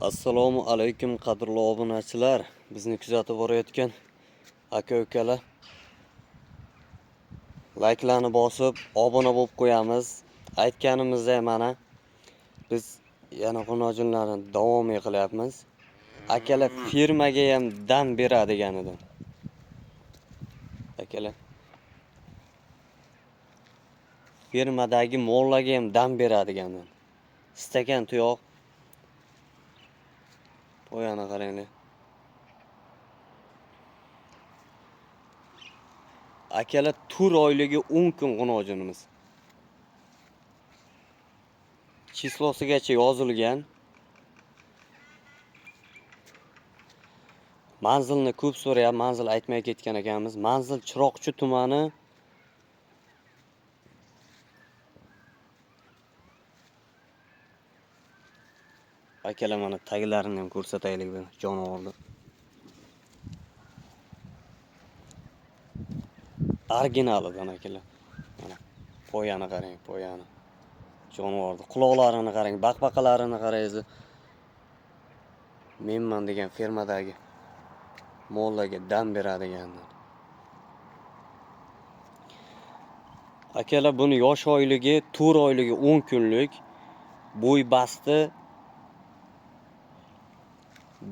Assalomu alaykum qadrli obunachilar. Bizni kuzatib borayotgan aka-ukalar. Like'larni bosib, obuna bo'lib qo'yamiz. Aytganimizdek mana biz yana xunojinlarni davom qilyapmiz. Akalar firmaga ham dam beradigan edim. Akalar firmadagi mollarga ham dam beradigan edim. Stakan tuyoq Poyani qaranglar. Akalar tur oyligi 10 kun xunojinimiz. Chislosigacha yozilgan. Manzilni ko'p so'rayapti, manzil aytmay ketgan ekanmiz. Manzil Chiroqchi tumani. Akalar mana taglarini ham ko'rsataylik bu jonivorni. Originalidan akalar. Mana poyani qarang, poyani. Jonivorni quloqlarini qarang, baqbaqalarini qaraysiz. Menman degan fermadagi mollarga dam beradiganlar. Akalar buni yosh oyligi, tur oyligi 10 kunlik. Bo'y basti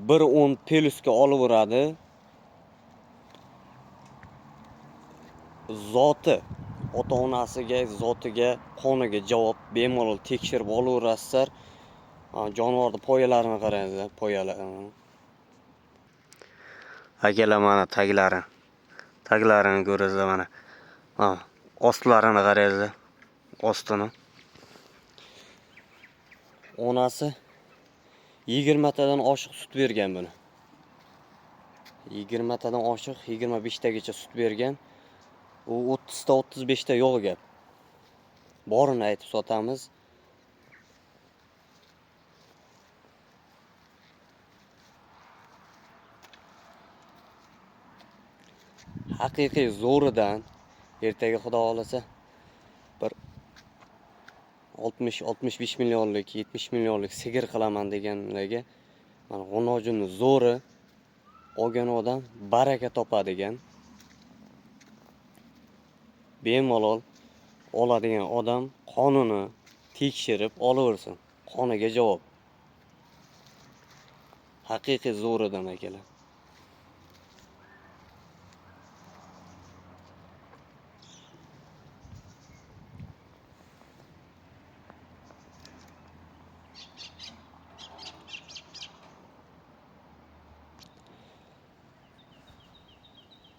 1.10 pelusga olaveradi. Zoti ota-onasiga, zotiga, qoniga javob bemalol tekshirib olaverasizlar. Jonivorning poyalarini qaranglar, poyalar. Akalar mana taglarini ko'rasizlar mana. Ostlarini qaranglar. Ostini. Onasi 20 tadan oshiq sut bergan buni. 20 tadan oshiq 25 tagacha sut bergan. U 30 ta 35 ta yo'q gap. Borini aytib sotamiz. Haqiqiy zo'ridan ertaga xudo xolasa bir 60-65 millionlik, 70 millionlik sigir qilaman deganlarga mana xunojinning zo'ri olgan odam baraka topadigan. Bemalol oladigan odam qonuni tekshirib olaversin. Qoniga javob. Haqiqiy zo'ridan akalar.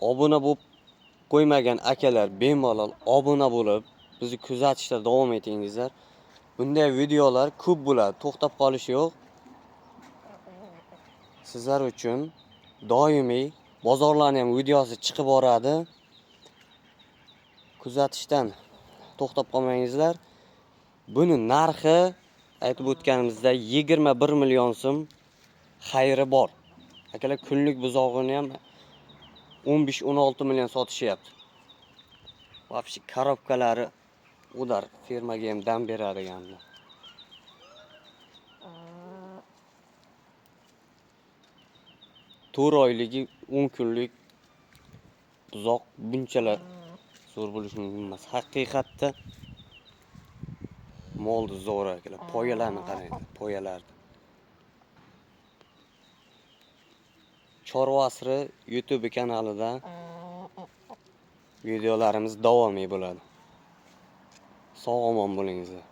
Obuna bo'lib qo'ymagan akalar bemalol obuna bo'lib bizni kuzatishda davom etingizlar. Bunday videolar ko'p bo'ladi, to'xtab qolish yo'q. Sizlar uchun doimiy bozorlarning ham videosi chiqib boradi. Kuzatishdan to'xtab qolmangizlar. Buni narxi aytib o'tganimizda 21 million so'm xayri bor. Akalar kunlik buzog'ini ham 15-16 million sotishyapti. Vobshe korobkalari udar firmaga ham dam beradiganlar. Tur oyligi 10 kunlik buzoq bunchalar zo'r bo'lishi mumkin emas. Haqiqatda molni zo'r akalar. Poyalarni qaranglar, poyalar. Chorva asri YouTube kanalida videolarimiz davomiy bo'ladi. Sog' omon bo'lingizlar.